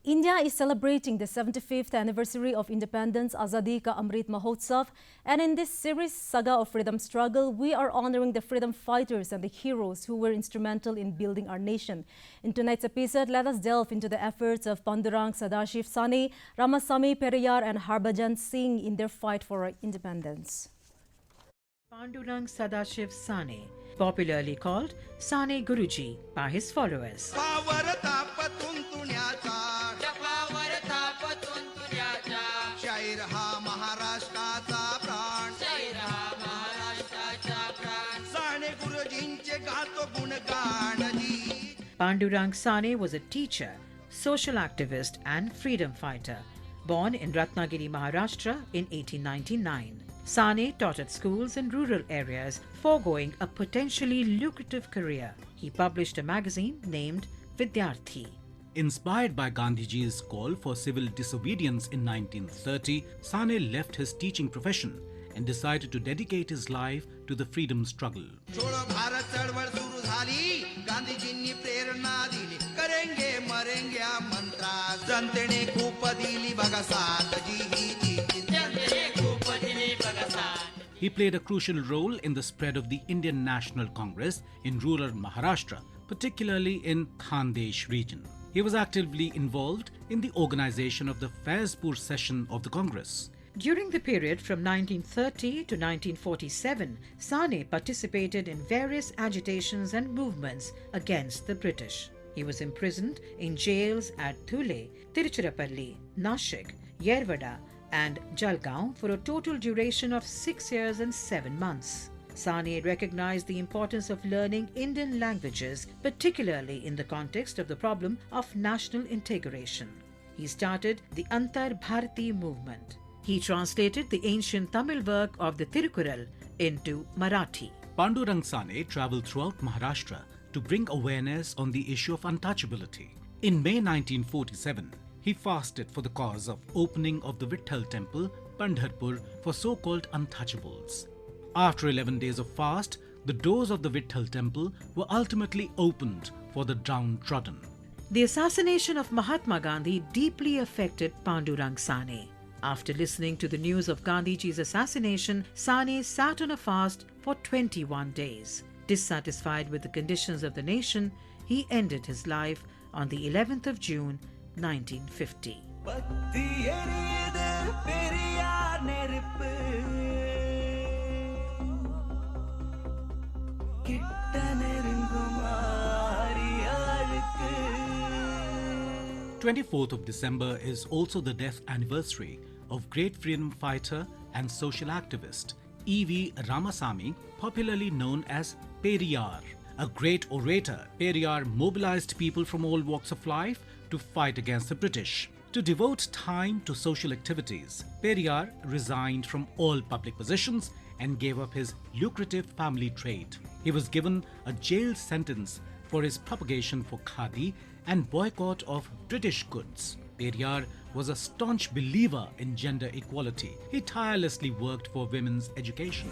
India is celebrating the 75th anniversary of independence, Azadi Ka Amrit Mahotsav, and in this series Saga of Freedom Struggle, we are honoring the freedom fighters and the heroes who were instrumental in building our nation. In tonight's episode, let us delve into the efforts of Pandurang Sadashiv Sane, Ramasamy Periyar and Harbhajan Singh in their fight for our independence. Pandurang Sadashiv Sane, popularly called Sane Guruji by his followers. Pandurang Sane was a teacher, social activist and freedom fighter. Born in Ratnagiri, Maharashtra in 1899, Sane taught at schools in rural areas, foregoing a potentially lucrative career. He published a magazine named Vidyarthi. Inspired by Gandhiji's call for civil disobedience in 1930, Sane left his teaching profession and decided to dedicate his life to the freedom struggle. He played a crucial role in the spread of the Indian National Congress in rural Maharashtra, particularly in Khandesh region. He was actively involved in the organization of the Faizpur session of the Congress. During the period from 1930 to 1947, Sane participated in various agitations and movements against the British. He was imprisoned in jails at Thule, Tiruchirappalli, Nashik, Yerwada and Jalgaon for a total duration of 6 years and 7 months. Sane recognized the importance of learning Indian languages, particularly in the context of the problem of national integration. He started the Antar Bharati movement. He translated the ancient Tamil work of the Tirukkural into Marathi. Pandurang Sane travelled throughout Maharashtra to bring awareness on the issue of untouchability. In May 1947, he fasted for the cause of opening of the Vitthal temple, Pandharpur, for so-called untouchables. After 11 days of fast, the doors of the Vitthal temple were ultimately opened for the downtrodden. The assassination of Mahatma Gandhi deeply affected Pandurang Sane. After listening to the news of Gandhiji's assassination, Sane sat on a fast for 21 days. Dissatisfied with the conditions of the nation, he ended his life on the 11th of June, 1950. The 24th of December is also the death anniversary of great freedom fighter and social activist E.V. Ramasamy, popularly known as Periyar. A great orator, Periyar mobilized people from all walks of life to fight against the British. To devote time to social activities, Periyar resigned from all public positions and gave up his lucrative family trade. He was given a jail sentence for his propagation for khadi and boycott of British goods. Periyar was a staunch believer in gender equality. He tirelessly worked for women's education.